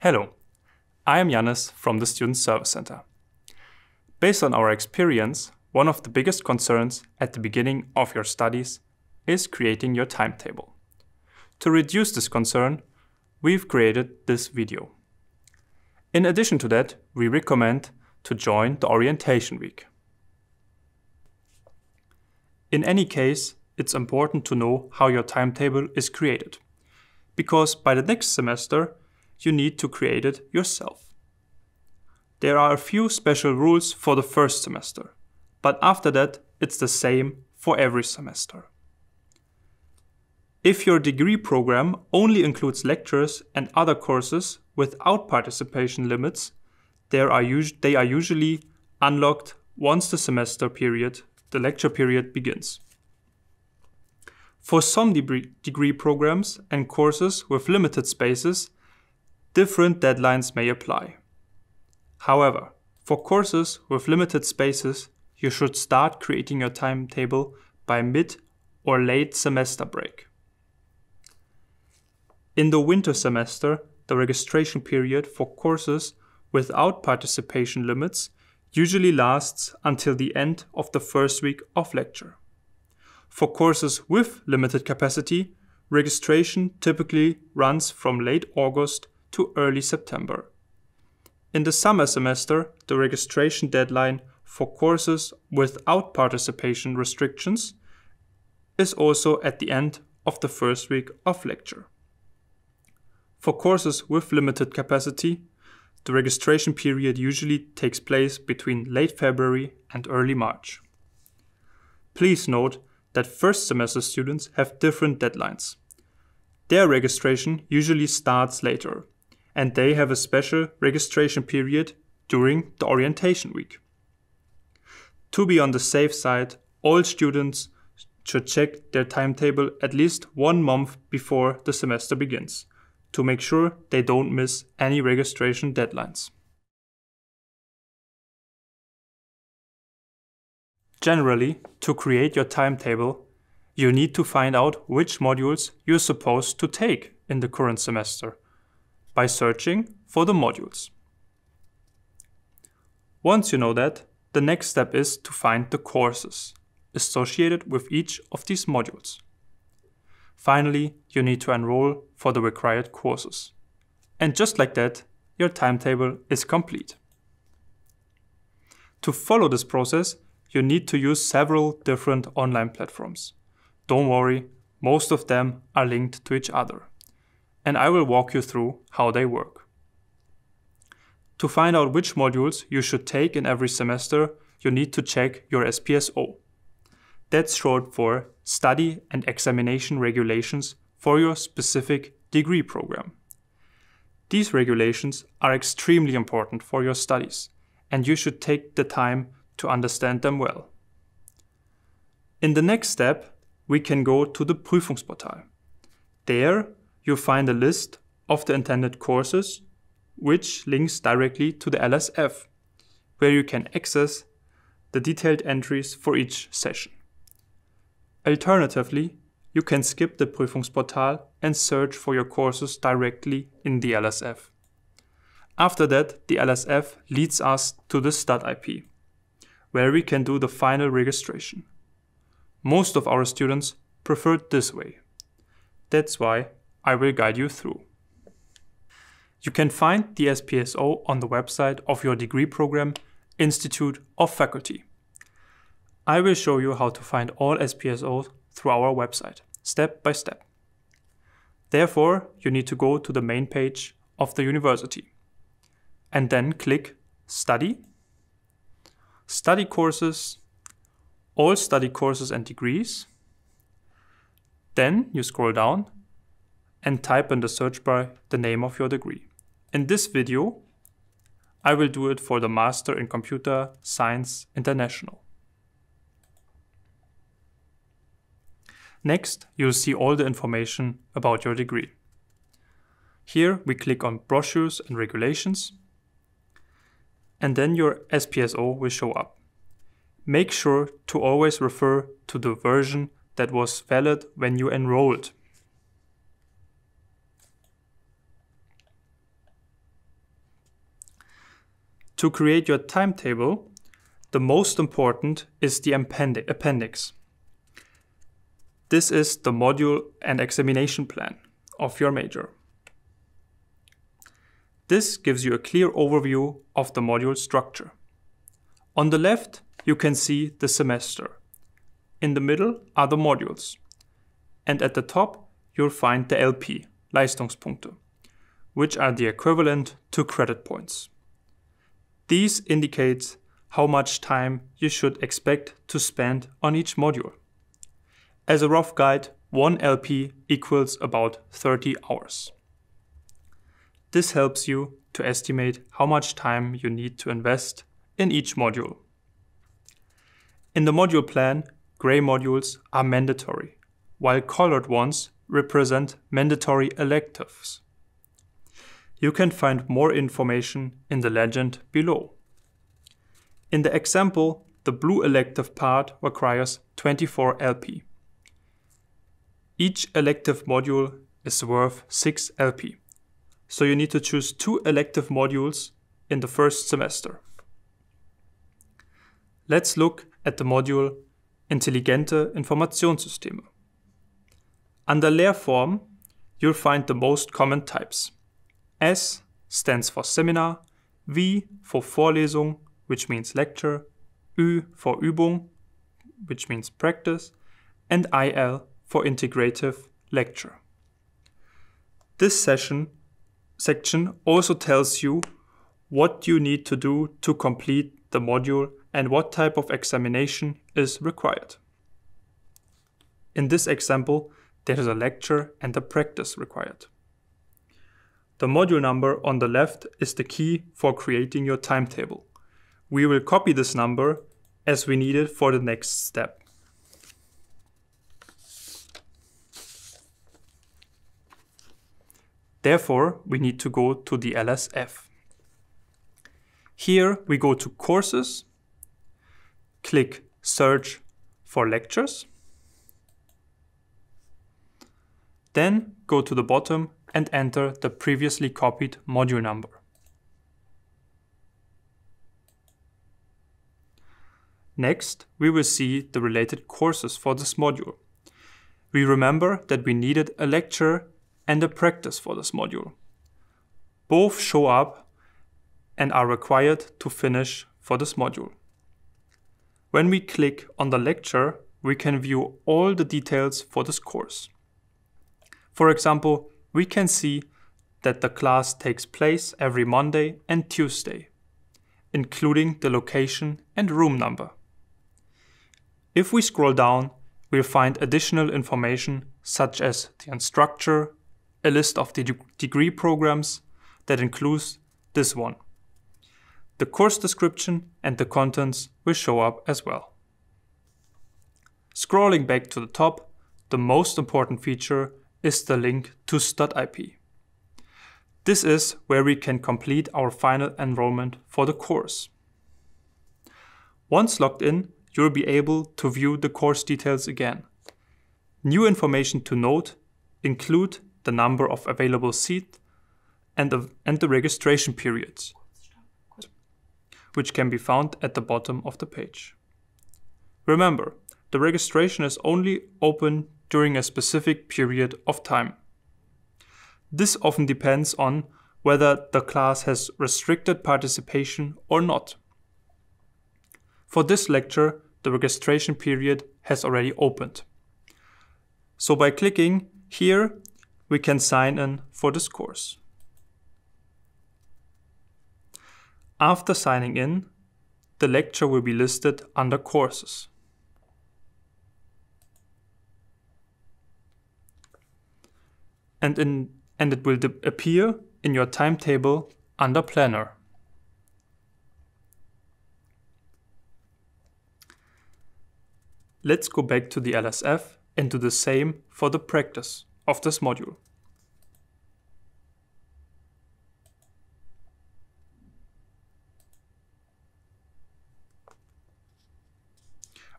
Hello, I am Jannis from the Student Service Center. Based on our experience, one of the biggest concerns at the beginning of your studies is creating your timetable. To reduce this concern, we've created this video. In addition to that, we recommend to join the orientation week. In any case, it's important to know how your timetable is created, because by the next semester, you need to create it yourself. There are a few special rules for the first semester, but after that, it's the same for every semester. If your degree program only includes lectures and other courses without participation limits, they are usually unlocked once the lecture period begins. For some degree programs and courses with limited spaces, different deadlines may apply. However, for courses with limited spaces, you should start creating your timetable by mid or late semester break. In the winter semester, the registration period for courses without participation limits usually lasts until the end of the first week of lecture. For courses with limited capacity, registration typically runs from late August to early September. In the summer semester, the registration deadline for courses without participation restrictions is also at the end of the first week of lecture. For courses with limited capacity, the registration period usually takes place between late February and early March. Please note that first semester students have different deadlines. Their registration usually starts later, and they have a special registration period during the orientation week. To be on the safe side, all students should check their timetable at least 1 month before the semester begins, to make sure they don't miss any registration deadlines. Generally, to create your timetable, you need to find out which modules you're supposed to take in the current semester by searching for the modules. Once you know that, the next step is to find the courses associated with each of these modules. Finally, you need to enroll for the required courses. And just like that, your timetable is complete. To follow this process, you need to use several different online platforms. Don't worry, most of them are linked to each other. And I will walk you through how they work. To find out which modules you should take in every semester, you need to check your SPSO. That's short for Study and Examination Regulations for your specific degree program. These regulations are extremely important for your studies, and you should take the time to understand them well. In the next step, we can go to the Prüfungsportal. There, you'll find a list of the intended courses, which links directly to the LSF, where you can access the detailed entries for each session. Alternatively, you can skip the Prüfungsportal and search for your courses directly in the LSF. After that, the LSF leads us to the Stud-IP, where we can do the final registration. Most of our students prefer it this way. That's why I will guide you through. You can find the SPSO on the website of your degree program, institute, or faculty. I will show you how to find all SPSOs through our website, step by step. Therefore, you need to go to the main page of the university and then click Study, Study Courses, All Study Courses and Degrees. Then you scroll down and type in the search bar the name of your degree. In this video, I will do it for the Master in Computer Science International. Next, you'll see all the information about your degree. Here we click on Brochures and Regulations, and then your SPSO will show up. Make sure to always refer to the version that was valid when you enrolled. To create your timetable, the most important is the appendix. This is the module and examination plan of your major. This gives you a clear overview of the module structure. On the left, you can see the semester. In the middle are the modules. And at the top, you'll find the LP, Leistungspunkte, which are the equivalent to credit points. These indicate how much time you should expect to spend on each module. As a rough guide, one LP equals about 30 hours. This helps you to estimate how much time you need to invest in each module. In the module plan, gray modules are mandatory, while colored ones represent mandatory electives. You can find more information in the legend below. In the example, the blue elective part requires 24 LP. Each elective module is worth 6 LP, so you need to choose 2 elective modules in the first semester. Let's look at the module Intelligente Informationssysteme. Under Lehrform, you'll find the most common types. S stands for seminar, V for Vorlesung, which means lecture, Ü for Übung, which means practice, and IL for integrative lecture. This section also tells you what you need to do to complete the module and what type of examination is required. In this example, there is a lecture and a practice required. The module number on the left is the key for creating your timetable. We will copy this number as we need it for the next step. Therefore, we need to go to the LSF. Here we go to Courses, click Search for Lectures, then go to the bottom and enter the previously copied module number. Next, we will see the related courses for this module. We remember that we needed a lecture and a practice for this module. Both show up and are required to finish for this module. When we click on the lecture, we can view all the details for this course. For example, we can see that the class takes place every Monday and Tuesday, including the location and room number. If we scroll down, we'll find additional information such as the instructor, a list of the degree programs that includes this one. The course description and the contents will show up as well. Scrolling back to the top, the most important feature is the link to StudIP. This is where we can complete our final enrollment for the course. Once logged in, you'll be able to view the course details again. New information to note include the number of available seats and the registration periods, which can be found at the bottom of the page. Remember, the registration is only open during a specific period of time. This often depends on whether the class has restricted participation or not. For this lecture, the registration period has already opened. So by clicking here, we can sign in for this course. After signing in, the lecture will be listed under Courses. And it will appear in your timetable under Planner. Let's go back to the LSF and do the same for the practice of this module.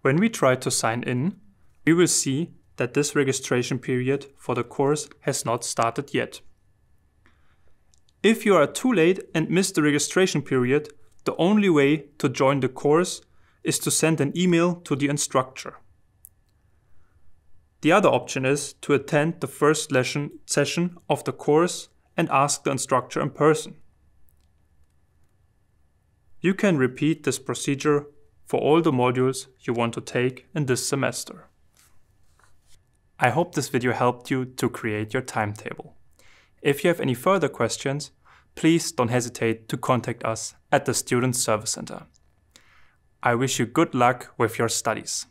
When we try to sign in, we will see that this registration period for the course has not started yet. If you are too late and missed the registration period, the only way to join the course is to send an email to the instructor. The other option is to attend the first session of the course and ask the instructor in person. You can repeat this procedure for all the modules you want to take in this semester. I hope this video helped you to create your timetable. If you have any further questions, please don't hesitate to contact us at the Student Service Center. I wish you good luck with your studies.